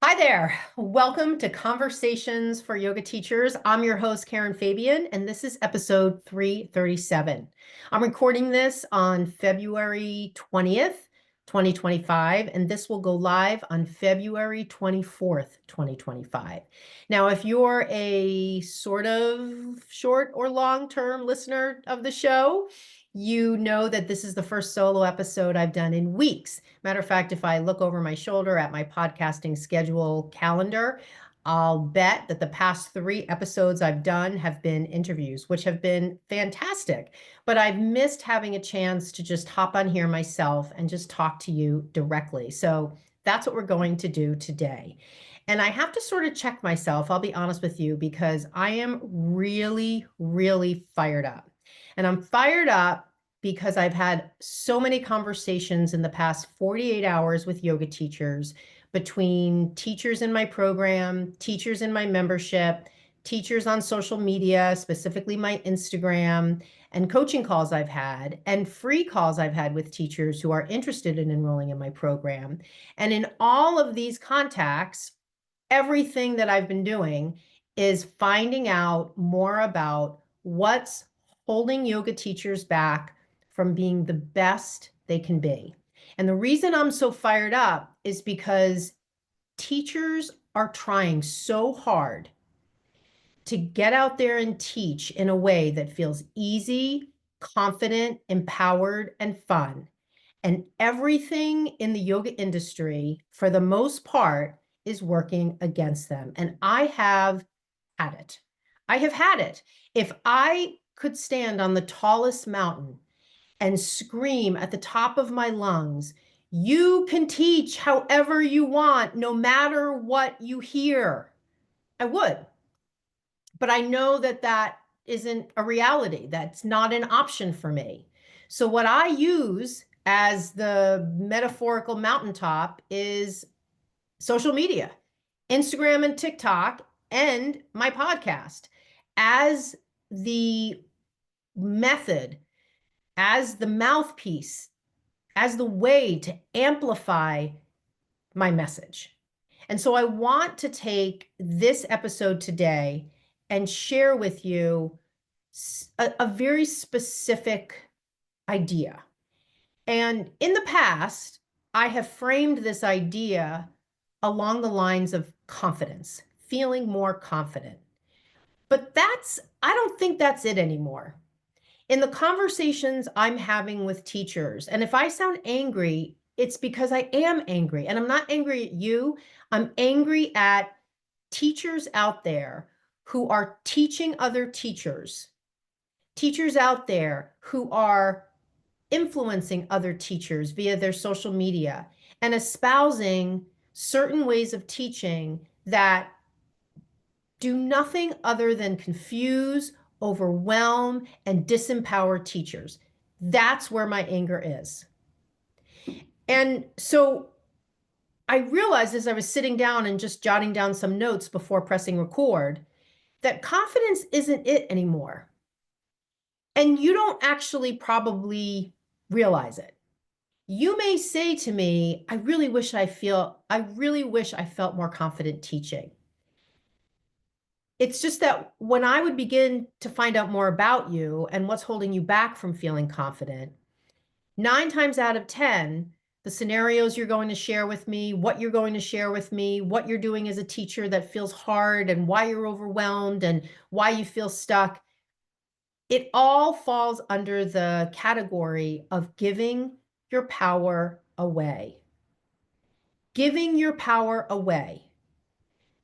Hi there. Welcome to Conversations for Yoga Teachers. I'm your host, Karen Fabian, and this is episode 337. I'm recording this on February 20th, 2025, and this will go live on February 24th, 2025. Now, if you're a sort of short or long-term listener of the show, you know that this is the first solo episode I've done in weeks. Matter of fact, if I look over my shoulder at my podcasting schedule calendar, I'll bet that the past 3 episodes I've done have been interviews, which have been fantastic. But I've missed having a chance to just hop on here myself and just talk to you directly. So that's what we're going to do today. And I have to sort of check myself, I'll be honest with you, because I am really, really fired up. And I'm fired up because I've had so many conversations in the past 48 hours with yoga teachers, between teachers in my program, teachers in my membership, teachers on social media, specifically my Instagram, and coaching calls I've had, and free calls I've had with teachers who are interested in enrolling in my program. And in all of these contacts, everything that I've been doing is finding out more about what's holding yoga teachers back from being the best they can be. And the reason I'm so fired up is because teachers are trying so hard to get out there and teach in a way that feels easy, confident, empowered, and fun. And everything in the yoga industry, for the most part, is working against them. And I have had it. I have had it. If I could stand on the tallest mountain and scream at the top of my lungs, "You can teach however you want, no matter what you hear," I would. But I know that that isn't a reality. That's not an option for me. So what I use as the metaphorical mountaintop is social media, Instagram and TikTok, and my podcast as the method, as the mouthpiece, as the way to amplify my message. And so I want to take this episode today and share with you a very specific idea. And in the past, I have framed this idea along the lines of confidence, feeling more confident. But I don't think that's it anymore. In the conversations I'm having with teachers, and if I sound angry, it's because I am angry. And I'm not angry at you, I'm angry at teachers out there who are teaching other teachers, teachers out there who are influencing other teachers via their social media and espousing certain ways of teaching that do nothing other than confuse, overwhelm, and disempower teachers. That's where my anger is. And so I realized as I was sitting down and just jotting down some notes before pressing record that confidence isn't it anymore. And you don't actually probably realize it. You may say to me, I really wish I felt more confident teaching. It's just that when I would begin to find out more about you and what's holding you back from feeling confident, 9 times out of 10, the scenarios you're going to share with me, what you're going to share with me, what you're doing as a teacher that feels hard and why you're overwhelmed and why you feel stuck, it all falls under the category of giving your power away. Giving your power away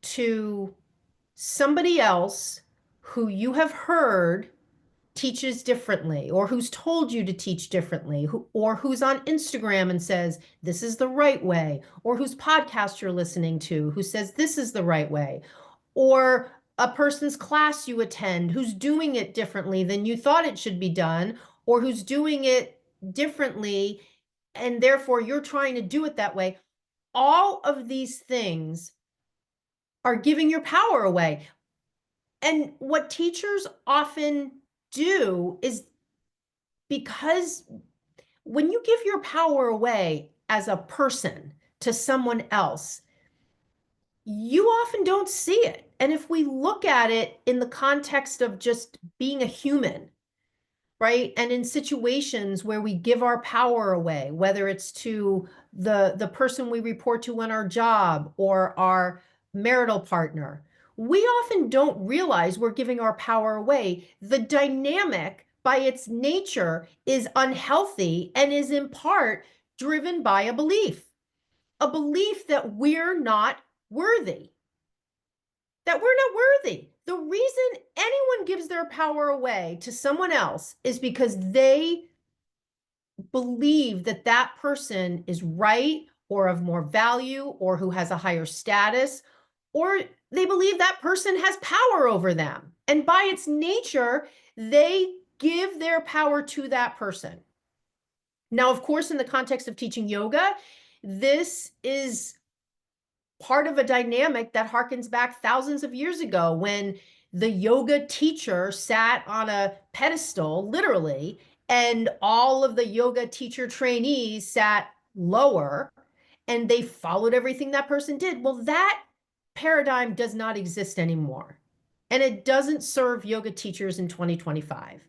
to somebody else who you have heard teaches differently, or who's told you to teach differently, or who's on Instagram and says this is the right way, or whose podcast you're listening to who says this is the right way, or a person's class you attend who's doing it differently than you thought it should be done, or who's doing it differently and therefore you're trying to do it that way. All of these things are giving your power away. And what teachers often do is, because when you give your power away as a person to someone else, you often don't see it. And if we look at it in the context of just being a human, right? And in situations where we give our power away, whether it's to the person we report to on our job or our marital partner, we often don't realize we're giving our power away. The dynamic by its nature is unhealthy and is in part driven by a belief that we're not worthy, that we're not worthy. The reason anyone gives their power away to someone else is because they believe that that person is right or of more value or who has a higher status, or they believe that person has power over them. And by its nature, they give their power to that person. Now, of course, in the context of teaching yoga, this is part of a dynamic that harkens back thousands of years ago when the yoga teacher sat on a pedestal, literally, and all of the yoga teacher trainees sat lower and they followed everything that person did. Well, that paradigm does not exist anymore. And it doesn't serve yoga teachers in 2025.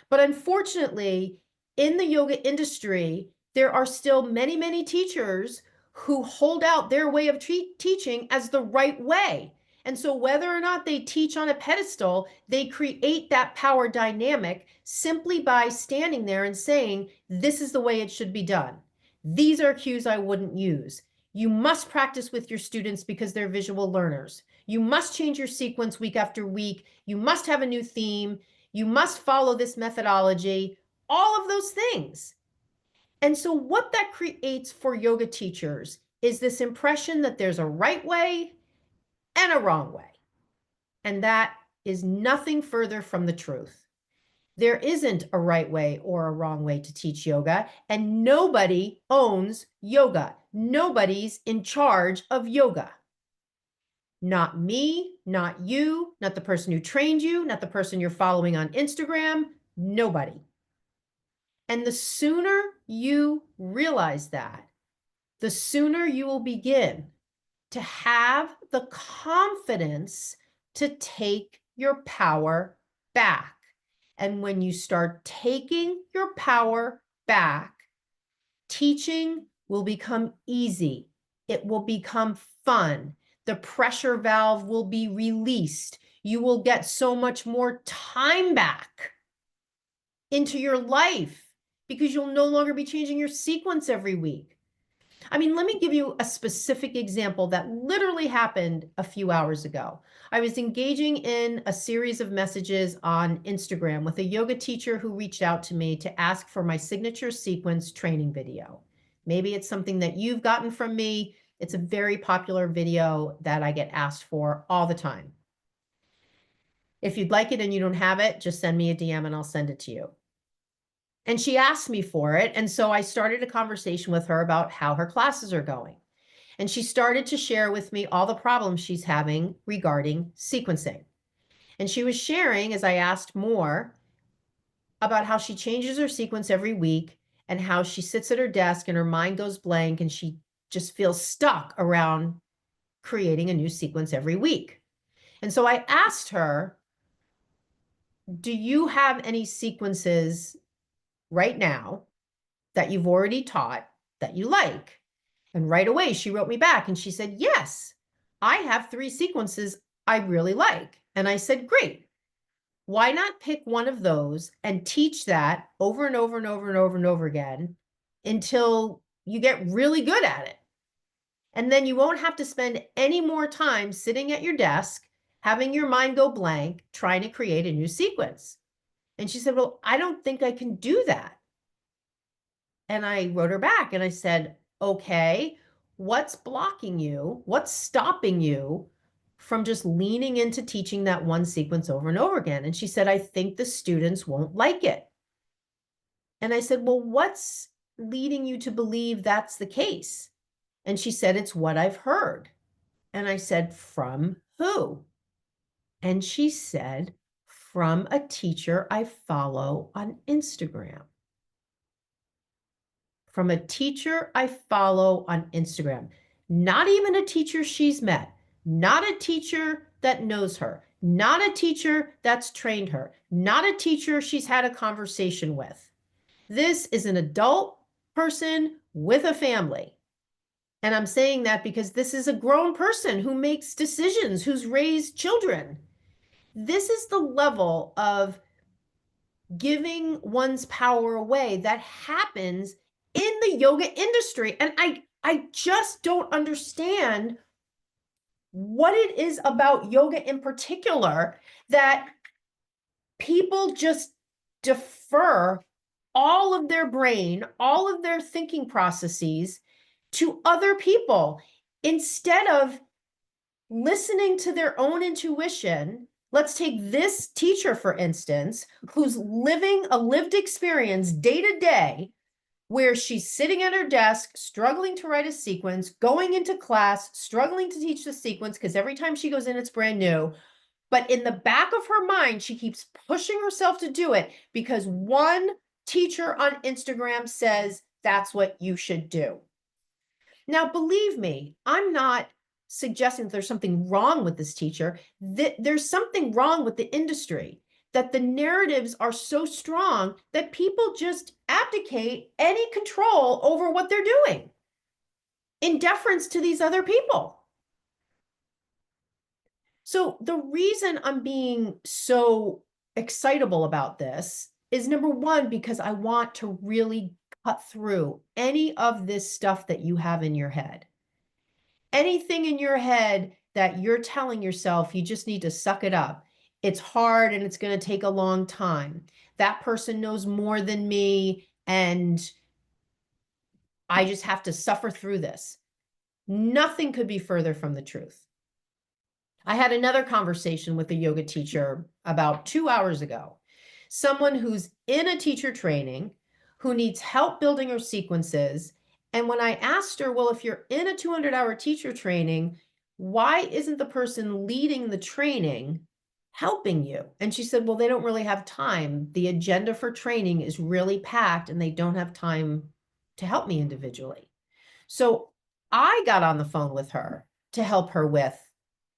But unfortunately, in the yoga industry, there are still many, many teachers who hold out their way of teaching as the right way. And so whether or not they teach on a pedestal, they create that power dynamic simply by standing there and saying, this is the way it should be done. These are cues I wouldn't use. You must practice with your students because they're visual learners. You must change your sequence week after week. You must have a new theme. You must follow this methodology, all of those things. And so what that creates for yoga teachers is this impression that there's a right way and a wrong way. And that is nothing further from the truth. There isn't a right way or a wrong way to teach yoga, and nobody owns yoga. Nobody's in charge of yoga. Not me, not you, not the person who trained you, not the person you're following on Instagram, nobody. And the sooner you realize that, the sooner you will begin to have the confidence to take your power back. And when you start taking your power back, teaching will become easy. It will become fun. The pressure valve will be released. You will get so much more time back into your life because you'll no longer be changing your sequence every week. I mean, let me give you a specific example that literally happened a few hours ago. I was engaging in a series of messages on Instagram with a yoga teacher who reached out to me to ask for my signature sequence training video. Maybe it's something that you've gotten from me. It's a very popular video that I get asked for all the time. If you'd like it and you don't have it, just send me a DM and I'll send it to you. And she asked me for it. And so I started a conversation with her about how her classes are going. And she started to share with me all the problems she's having regarding sequencing. And she was sharing, as I asked more, about how she changes her sequence every week and how she sits at her desk and her mind goes blank and she just feels stuck around creating a new sequence every week. And so I asked her, do you have any sequences right now that you've already taught that you like? And right away, she wrote me back and she said, yes, I have 3 sequences I really like. And I said, great. Why not pick one of those and teach that over and over and over and over and over again until you get really good at it? And then you won't have to spend any more time sitting at your desk, having your mind go blank, trying to create a new sequence. And she said, well, I don't think I can do that. And I wrote her back and I said, okay, what's blocking you? What's stopping you from just leaning into teaching that one sequence over and over again? And she said, I think the students won't like it. And I said, well, what's leading you to believe that's the case? And she said, it's what I've heard. And I said, from who? And she said, from a teacher I follow on Instagram. From a teacher I follow on Instagram. Not even a teacher she's met, not a teacher that knows her, not a teacher that's trained her, not a teacher she's had a conversation with. This is an adult person with a family. And I'm saying that because this is a grown person who makes decisions, who's raised children. This is the level of giving one's power away that happens in the yoga industry. And I just don't understand what it is about yoga in particular that people just defer all of their brain, all of their thinking processes to other people instead of listening to their own intuition. Let's take this teacher, for instance, who's living a lived experience day to day, where she's sitting at her desk, struggling to write a sequence, going into class, struggling to teach the sequence, because every time she goes in, it's brand new. But in the back of her mind, she keeps pushing herself to do it because one teacher on Instagram says that's what you should do. Now, believe me, I'm not suggesting that there's something wrong with this teacher. There's something wrong with the industry, that the narratives are so strong that people just abdicate any control over what they're doing in deference to these other people. So the reason I'm being so excitable about this is, number one, because I want to really cut through any of this stuff that you have in your head. Anything in your head that you're telling yourself you just need to suck it up. It's hard and it's going to take a long time. That person knows more than me and I just have to suffer through this. Nothing could be further from the truth. I had another conversation with a yoga teacher about 2 hours ago. Someone who's in a teacher training, who needs help building her sequences. And when I asked her, well, if you're in a 200-hour teacher training, why isn't the person leading the training helping you? And she said, well, they don't really have time. The agenda for training is really packed and they don't have time to help me individually. So I got on the phone with her to help her with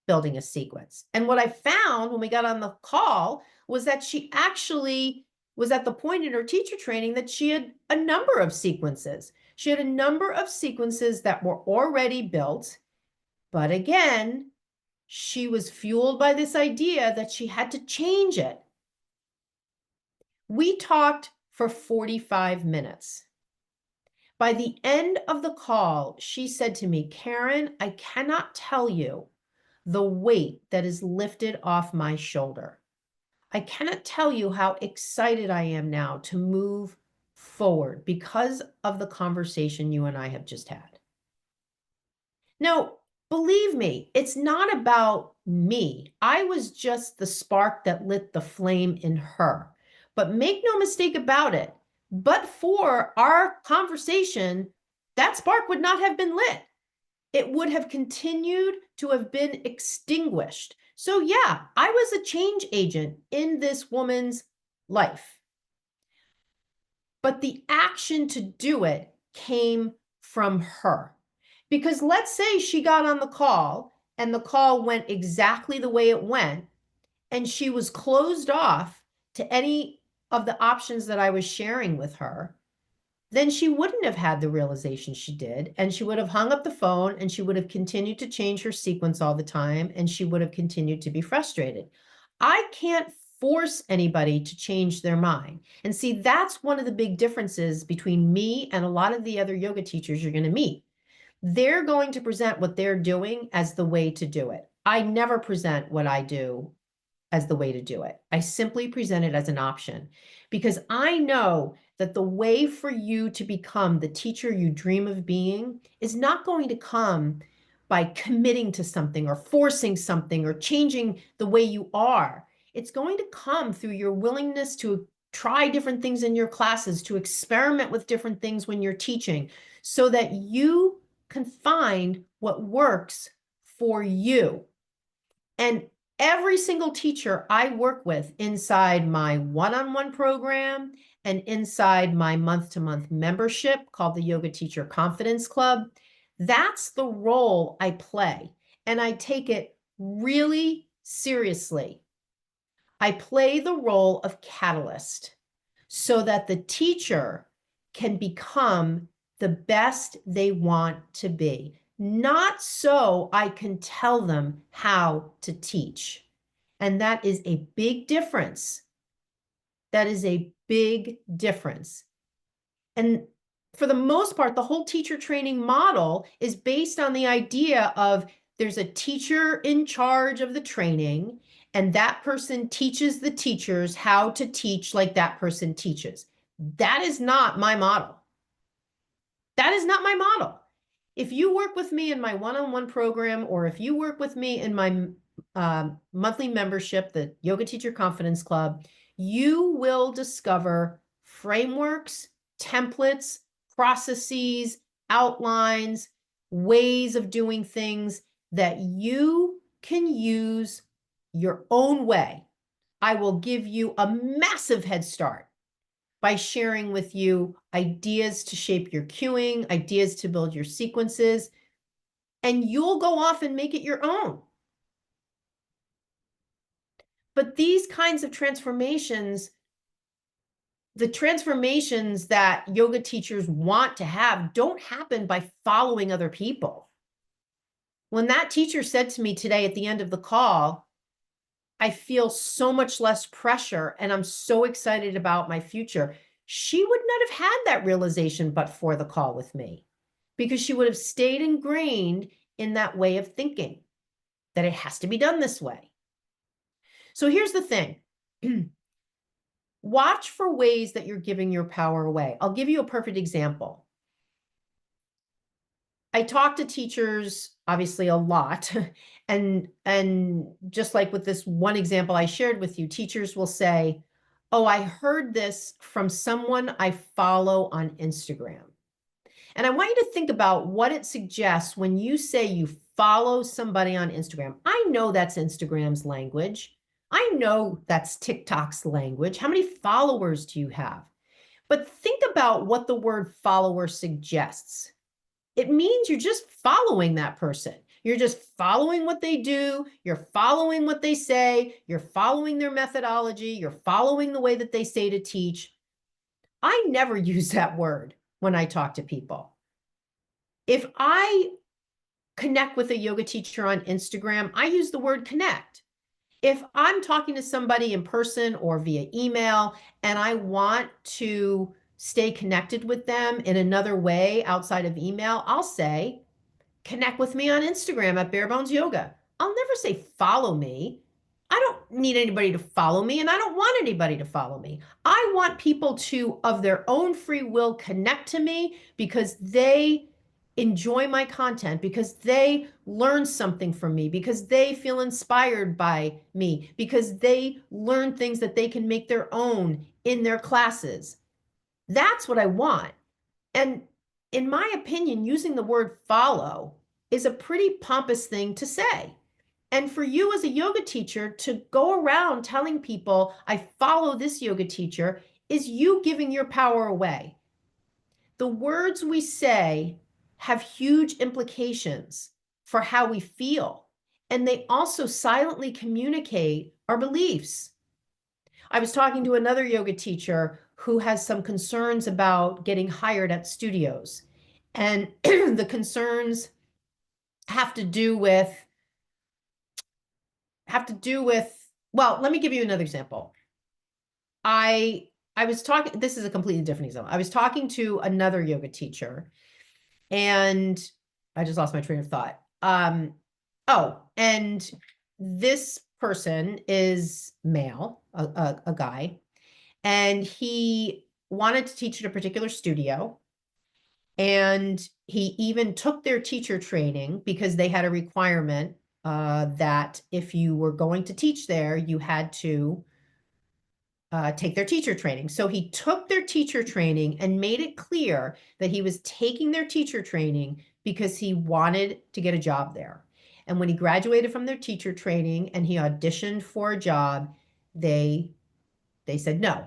building a sequence. And what I found when we got on the call was that she actually was at the point in her teacher training that she had a number of sequences. She had a number of sequences that were already built, but again, she was fueled by this idea that she had to change it. We talked for 45 minutes. By the end of the call, she said to me, Karen, I cannot tell you the weight that is lifted off my shoulder. I cannot tell you how excited I am now to move forward because of the conversation you and I have just had. Now, believe me, it's not about me. I was just the spark that lit the flame in her. But make no mistake about it, but for our conversation, that spark would not have been lit. It would have continued to have been extinguished. So yeah, I was a change agent in this woman's life. But the action to do it came from her. Because let's say she got on the call and the call went exactly the way it went, and she was closed off to any of the options that I was sharing with her, then she wouldn't have had the realization she did, and she would have hung up the phone and she would have continued to change her sequence all the time, and she would have continued to be frustrated. I can't force anybody to change their mind. And see, that's one of the big differences between me and a lot of the other yoga teachers you're going to meet. They're going to present what they're doing as the way to do it. I never present what I do as the way to do it. I simply present it as an option because I know that the way for you to become the teacher you dream of being is not going to come by committing to something or forcing something or changing the way you are. It's going to come through your willingness to try different things in your classes, to experiment with different things when you're teaching, so that you can find what works for you. And every single teacher I work with inside my one-on-one program and inside my month-to-month membership called the Yoga Teacher Confidence Club, that's the role I play. and I take it really seriously. I play the role of catalyst so that the teacher can become the best they want to be, not so I can tell them how to teach. And that is a big difference. That is a big difference. And for the most part, the whole teacher training model is based on the idea of there's a teacher in charge of the training, and that person teaches the teachers how to teach like that person teaches. That is not my model. That is not my model. If you work with me in my one-on-one program, or if you work with me in my monthly membership, the Yoga Teacher Confidence Club, you will discover frameworks, templates, processes, outlines, ways of doing things that you can use your own way. I will give you a massive head start by sharing with you ideas to shape your cueing, ideas to build your sequences, and you'll go off and make it your own. But these kinds of transformations, the transformations that yoga teachers want to have, don't happen by following other people. When that teacher said to me today at the end of the call, I feel so much less pressure and I'm so excited about my future, she would not have had that realization but for the call with me, because she would have stayed ingrained in that way of thinking, that it has to be done this way. So here's the thing. Watch for ways that you're giving your power away. I'll give you a perfect example. I talk to teachers, obviously, a lot. And just like with this one example I shared with you, teachers will say, oh, I heard this from someone I follow on Instagram. And I want you to think about what it suggests when you say you follow somebody on Instagram. I know that's Instagram's language. I know that's TikTok's language. How many followers do you have? But think about what the word follower suggests. It means you're just following that person. You're just following what they do. You're following what they say. You're following their methodology. You're following the way that they say to teach. I never use that word when I talk to people. If I connect with a yoga teacher on Instagram, I use the word connect. If I'm talking to somebody in person or via email and I want to stay connected with them in another way outside of email, I'll say, connect with me on Instagram at Bare Bones Yoga. I'll never say follow me. I don't need anybody to follow me, and I don't want anybody to follow me. I want people to, of their own free will, connect to me because they enjoy my content, because they learn something from me, because they feel inspired by me, because they learn things that they can make their own in their classes. That's what I want. And in my opinion, using the word follow is a pretty pompous thing to say. And for you as a yoga teacher to go around telling people, I follow this yoga teacher, is you giving your power away. The words we say have huge implications for how we feel, and they also silently communicate our beliefs. I was talking to another yoga teacher who has some concerns about getting hired at studios. And the concerns have to do with, well, let me give you another example. I was talking, this is a completely different example. I was talking to another yoga teacher and I just lost my train of thought. And this person is male, a guy, and he wanted to teach at a particular studio. And he even took their teacher training because they had a requirement that if you were going to teach there, you had to take their teacher training. So he took their teacher training and made it clear that he was taking their teacher training because he wanted to get a job there. And when he graduated from their teacher training and he auditioned for a job, they said no.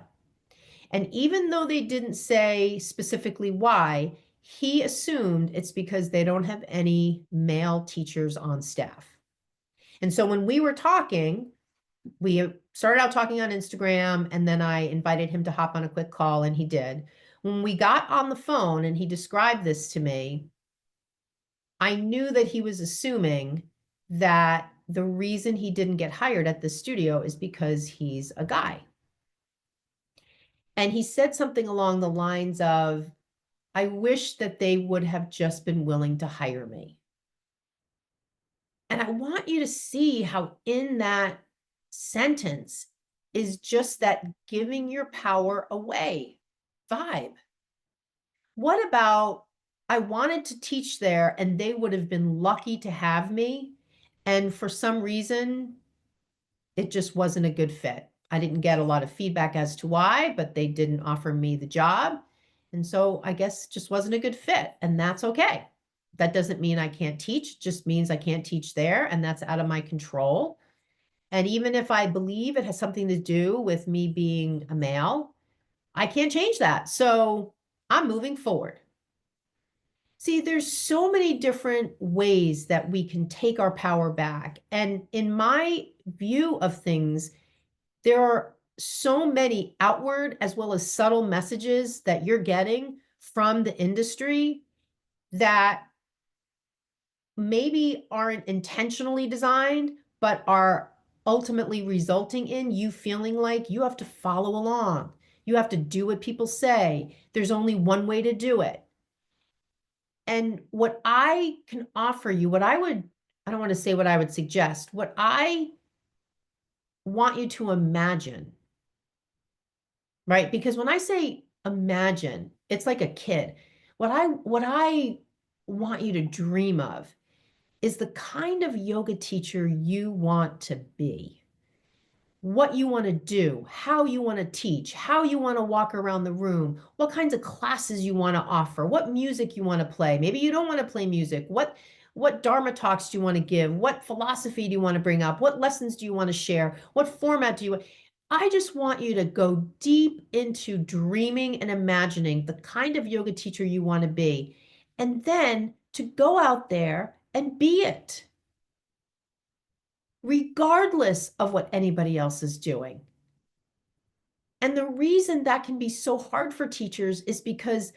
And even though they didn't say specifically why, He assumed it's because they don't have any male teachers on staff. And so when we were talking, we started out talking on Instagram, and then I invited him to hop on a quick call, and he did. When we got on the phone and he described this to me, I knew that he was assuming that the reason he didn't get hired at the studio is because he's a guy. And he said something along the lines of, I wish that they would have just been willing to hire me. And I want you to see how in that sentence is just that giving your power away vibe. What about, I wanted to teach there and they would have been lucky to have me, and for some reason, it just wasn't a good fit. I didn't get a lot of feedback as to why, but they didn't offer me the job. And so I guess it just wasn't a good fit, and that's okay. That doesn't mean I can't teach, it just means I can't teach there, and that's out of my control. And even if I believe it has something to do with me being a male, I can't change that. So I'm moving forward. See, there's so many different ways that we can take our power back. And in my view of things, there are so many outward as well as subtle messages that you're getting from the industry that maybe aren't intentionally designed, but are ultimately resulting in you feeling like you have to follow along. You have to do what people say. There's only one way to do it. And what I can offer you, I don't want to say what I would suggest, what I want you to imagine, right? Because when I say imagine, it's like a kid. What I want you to dream of is the kind of yoga teacher you want to be. What you want to do, how you want to teach, how you want to walk around the room, what kinds of classes you want to offer, what music you want to play. Maybe you don't want to play music. What Dharma talks do you want to give? What philosophy do you want to bring up? What lessons do you want to share? What format do you want? I just want you to go deep into dreaming and imagining the kind of yoga teacher you want to be, and then to go out there and be it, regardless of what anybody else is doing. And the reason that can be so hard for teachers is because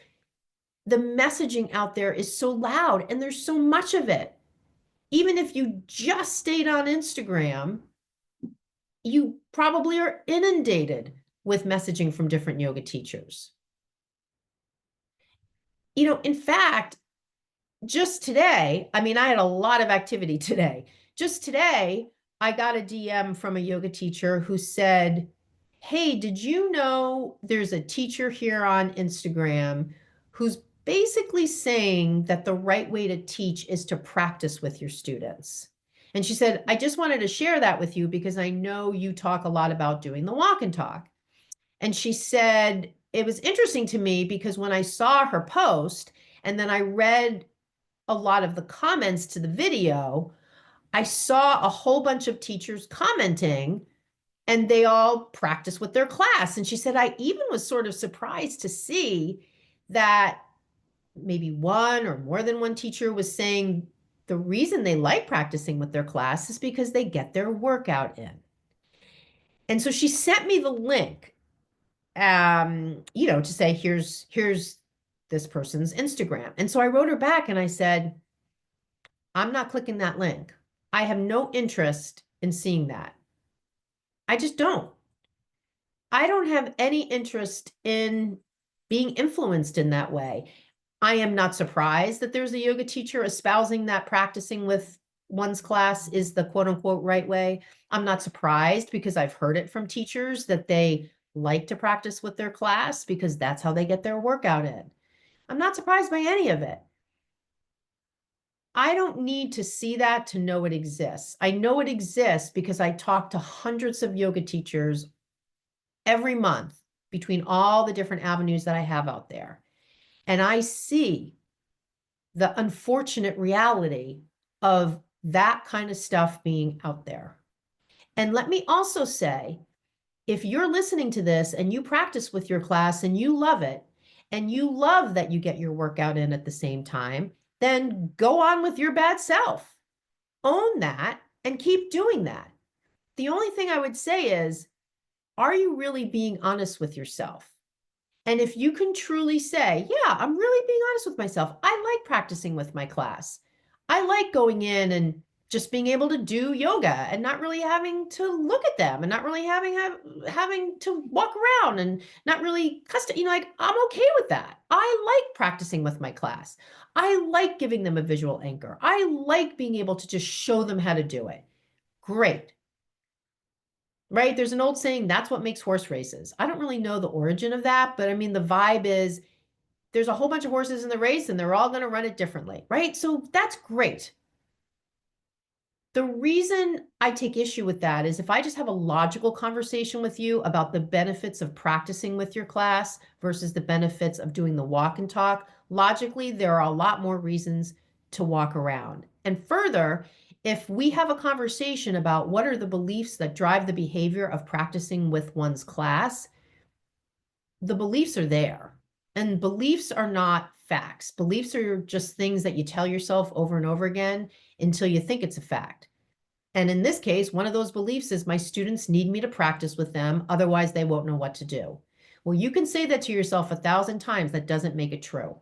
the messaging out there is so loud and there's so much of it. Even if you just stayed on Instagram, you probably are inundated with messaging from different yoga teachers. In fact, just today, I mean, I had a lot of activity today. Just today, I got a DM from a yoga teacher who said, hey, did you know there's a teacher here on Instagram who's basically saying that the right way to teach is to practice with your students? And she said, I just wanted to share that with you because I know you talk a lot about doing the walk and talk. And she said, it was interesting to me because when I saw her post and then I read a lot of the comments to the video, I saw a whole bunch of teachers commenting and they all practice with their class. And she said, I even was sort of surprised to see that maybe one or more than one teacher was saying the reason they like practicing with their class is because they get their workout in. And so she sent me the link, to say, here's this person's Instagram. And so I wrote her back and I said, I'm not clicking that link. I have no interest in seeing that. I just don't. I don't have any interest in being influenced in that way. I am not surprised that there's a yoga teacher espousing that practicing with one's class is the quote unquote right way. I'm not surprised because I've heard it from teachers that they like to practice with their class because that's how they get their workout in. I'm not surprised by any of it. I don't need to see that to know it exists. I know it exists because I talk to hundreds of yoga teachers every month between all the different avenues that I have out there. And I see the unfortunate reality of that kind of stuff being out there. And let me also say, if you're listening to this and you practice with your class and you love it, and you love that you get your workout in at the same time, then go on with your bad self. Own that and keep doing that. The only thing I would say is, are you really being honest with yourself? And if you can truly say, yeah, I'm really being honest with myself. I like practicing with my class. I like going in and just being able to do yoga and not really having to look at them and not really having to walk around and not really custom, like I'm okay with that. I like practicing with my class. I like giving them a visual anchor. I like being able to just show them how to do it. Great. Right? There's an old saying, that's what makes horse races. I don't really know the origin of that, but I mean, the vibe is there's a whole bunch of horses in the race and they're all going to run it differently, right? So that's great. The reason I take issue with that is if I just have a logical conversation with you about the benefits of practicing with your class versus the benefits of doing the walk and talk, logically, there are a lot more reasons to walk around. And further, if we have a conversation about what are the beliefs that drive the behavior of practicing with one's class, the beliefs are there. And beliefs are not facts. Beliefs are just things that you tell yourself over and over again until you think it's a fact. And in this case, one of those beliefs is my students need me to practice with them, otherwise they won't know what to do. Well, you can say that to yourself 1,000 times. That doesn't make it true.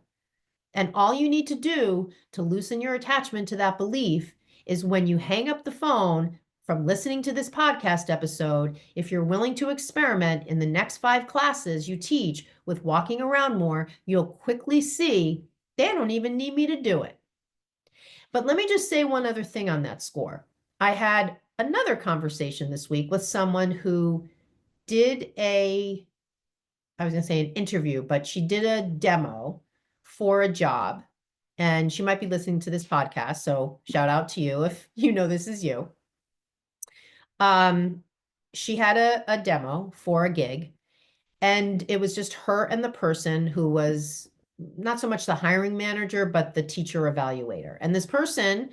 And all you need to do to loosen your attachment to that belief is when you hang up the phone from listening to this podcast episode, if you're willing to experiment in the next 5 classes you teach with walking around more, you'll quickly see they don't even need me to do it. But let me just say one other thing on that score. I had another conversation this week with someone who did I was going to say an interview, but she did a demo for a job. And she might be listening to this podcast. So shout out to you if you know this is you. She had a demo for a gig, and it was just her and the person who was not so much the hiring manager, but the teacher evaluator. And this person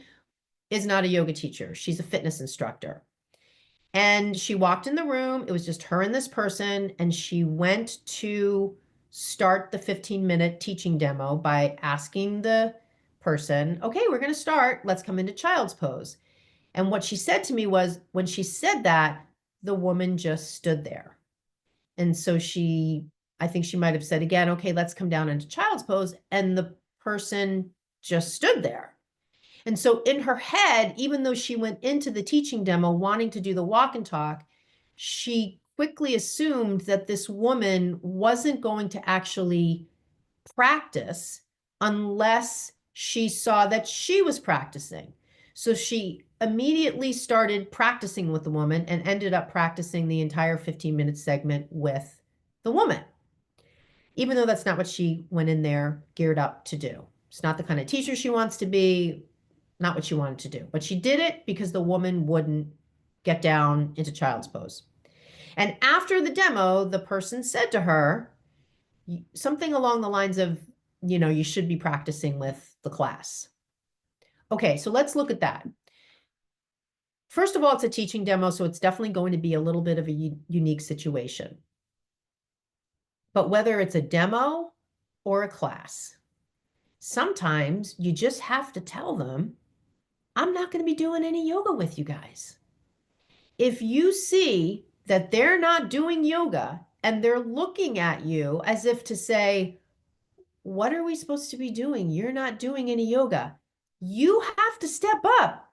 is not a yoga teacher. She's a fitness instructor. And she walked in the room. It was just her and this person. And she went to start the 15-minute teaching demo by asking the person, okay, we're going to start. Let's come into child's pose. And what she said to me was, when she said that, the woman just stood there. And so I think she might have said again, okay, let's come down into child's pose. And the person just stood there. And so in her head, even though she went into the teaching demo wanting to do the walk and talk, she quickly assumed that this woman wasn't going to actually practice unless she saw that she was practicing. So she immediately started practicing with the woman and ended up practicing the entire 15-minute segment with the woman, even though that's not what she went in there geared up to do. It's not the kind of teacher she wants to be, not what she wanted to do. But she did it because the woman wouldn't get down into child's pose. And after the demo, the person said to her something along the lines of, you should be practicing with the class. Okay, so let's look at that. First of all, it's a teaching demo, so it's definitely going to be a little bit of a unique situation. But whether it's a demo or a class, sometimes you just have to tell them, I'm not going to be doing any yoga with you guys. If you see that they're not doing yoga and they're looking at you as if to say, what are we supposed to be doing? You're not doing any yoga. You have to step up.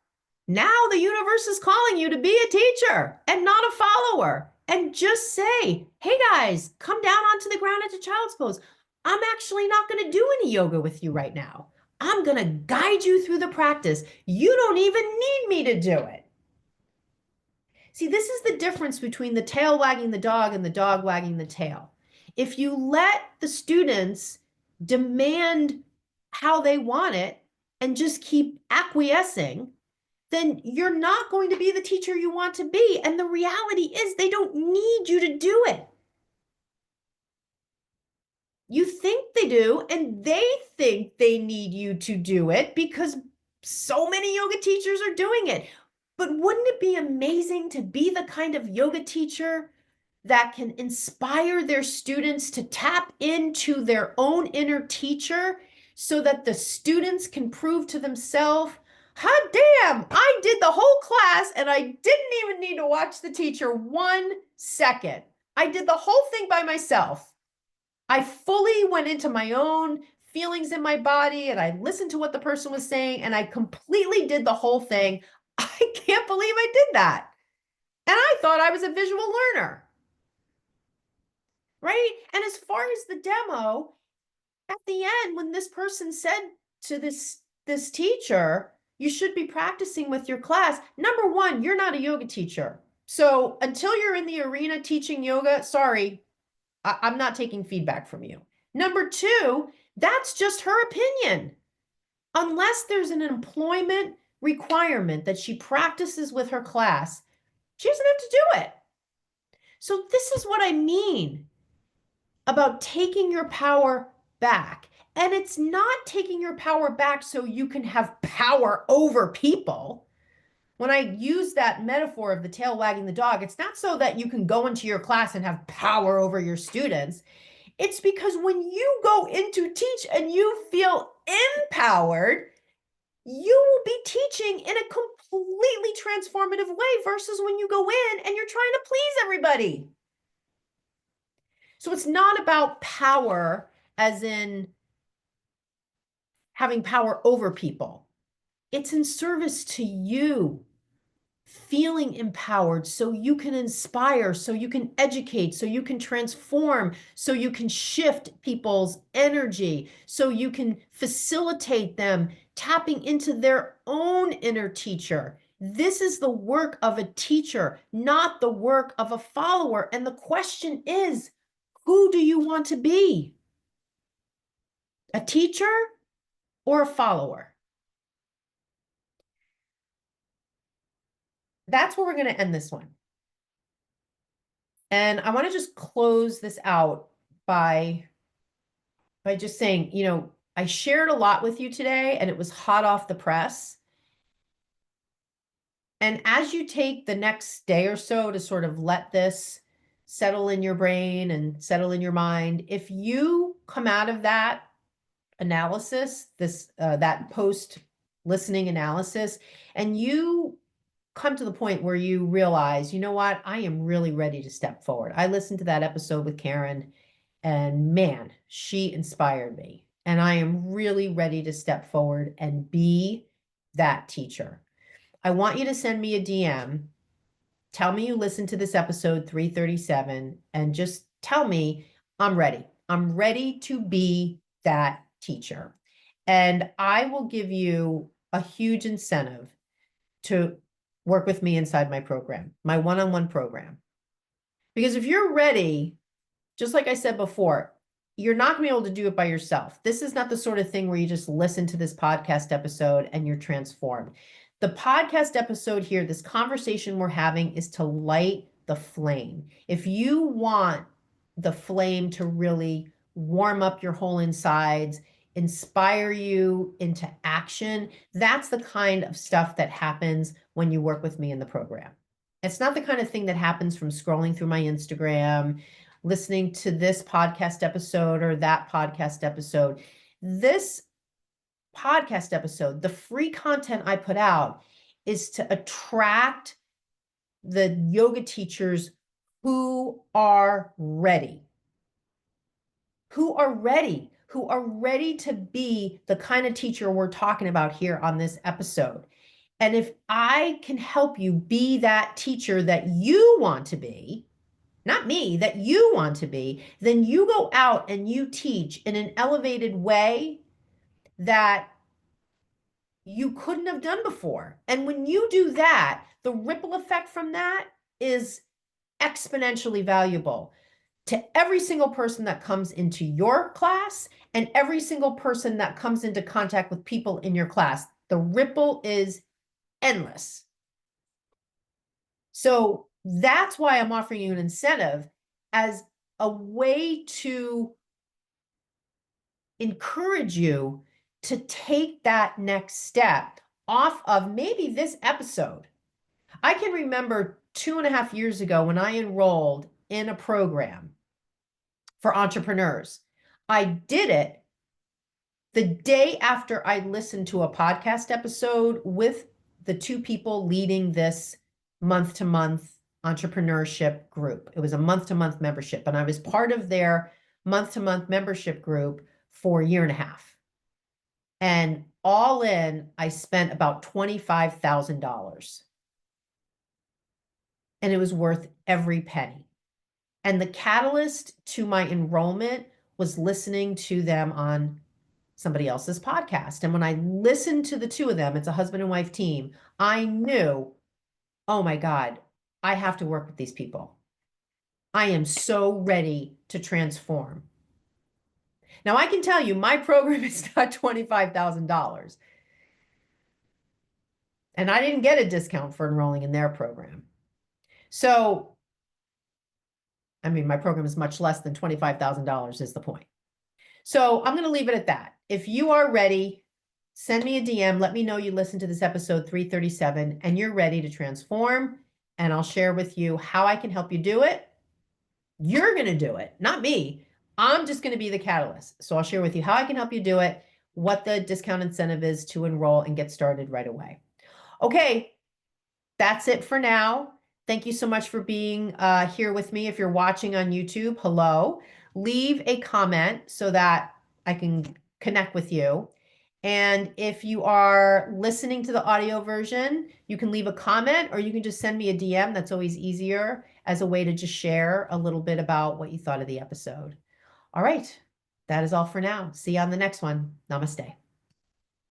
Now the universe is calling you to be a teacher and not a follower. And just say, hey guys, come down onto the ground into child's pose. I'm actually not going to do any yoga with you right now. I'm going to guide you through the practice. You don't even need me to do it. See, this is the difference between the tail wagging the dog and the dog wagging the tail. If you let the students demand how they want it and just keep acquiescing, then you're not going to be the teacher you want to be. And the reality is they don't need you to do it. You think they do, and they think they need you to do it because so many yoga teachers are doing it. But wouldn't it be amazing to be the kind of yoga teacher that can inspire their students to tap into their own inner teacher so that the students can prove to themselves, hot damn, I did the whole class and I didn't even need to watch the teacher 1 second. I did the whole thing by myself. I fully went into my own feelings in my body and I listened to what the person was saying and I completely did the whole thing. I can't believe I did that. And I thought I was a visual learner. Right? And as far as the demo, at the end, when this person said to this teacher, you should be practicing with your class. Number one, you're not a yoga teacher. So until you're in the arena teaching yoga, sorry, I'm not taking feedback from you. Number two, that's just her opinion. Unless there's an employment requirement that she practices with her class, she doesn't have to do it. So this is what I mean about taking your power back. And it's not taking your power back so you can have power over people. When I use that metaphor of the tail wagging the dog, it's not so that you can go into your class and have power over your students. It's because when you go in to teach and you feel empowered, you will be teaching in a completely transformative way versus when you go in and you're trying to please everybody. So it's not about power as in having power over people. It's in service to you, feeling empowered so you can inspire, so you can educate, so you can transform, so you can shift people's energy, so you can facilitate them tapping into their own inner teacher. This is the work of a teacher, not the work of a follower. And the question is, who do you want to be? A teacher or a follower? That's where we're going to end this one. And I want to just close this out by just saying, I shared a lot with you today and it was hot off the press. And as you take the next day or so to sort of let this settle in your brain and settle in your mind, if you come out of that analysis, that post listening analysis, and you come to the point where you realize, you know what, I am really ready to step forward. I listened to that episode with Karen and man, she inspired me. And I am really ready to step forward and be that teacher. I want you to send me a DM. Tell me you listened to this episode 337 and just tell me I'm ready. I'm ready to be that teacher. And I will give you a huge incentive to work with me inside my program, my one-on-one program. Because if you're ready, just like I said before, you're not going to be able to do it by yourself. This is not the sort of thing where you just listen to this podcast episode and you're transformed. The podcast episode here, this conversation we're having, is to light the flame. If you want the flame to really warm up your whole insides, inspire you into action, that's the kind of stuff that happens when you work with me in the program. It's not the kind of thing that happens from scrolling through my Instagram, listening to this podcast episode or that podcast episode. This podcast episode, the free content I put out, is to attract the yoga teachers who are ready, who are ready to be the kind of teacher we're talking about here on this episode. And if I can help you be that teacher that you want to be, not me, that you want to be, then you go out and you teach in an elevated way that you couldn't have done before. And when you do that, the ripple effect from that is exponentially valuable to every single person that comes into your class and every single person that comes into contact with people in your class. The ripple is endless. So that's why I'm offering you an incentive as a way to encourage you to take that next step off of maybe this episode. I can remember 2.5 years ago when I enrolled in a program for entrepreneurs. I did it the day after I listened to a podcast episode with the two people leading this month-to-month entrepreneurship group. It was a month-to-month membership, and I was part of their month-to-month membership group for a year and a half. And all in, I spent about $25,000. And it was worth every penny. And the catalyst to my enrollment was listening to them on somebody else's podcast. And when I listened to the two of them, it's a husband and wife team, I knew, oh my God, I have to work with these people. I am so ready to transform. Now, I can tell you, my program is not $25,000. And I didn't get a discount for enrolling in their program. So, I mean, my program is much less than $25,000 is the point. So I'm going to leave it at that. If you are ready, send me a DM. Let me know you listened to this episode 337 and you're ready to transform. And I'll share with you how I can help you do it. You're going to do it, not me. I'm just going to be the catalyst. So I'll share with you how I can help you do it, what the discount incentive is to enroll and get started right away. Okay, that's it for now. Thank you so much for being here with me. If you're watching on YouTube, hello. Leave a comment so that I can connect with you. And if you are listening to the audio version, you can leave a comment or you can just send me a DM. That's always easier as a way to just share a little bit about what you thought of the episode. All right, that is all for now. See you on the next one. Namaste.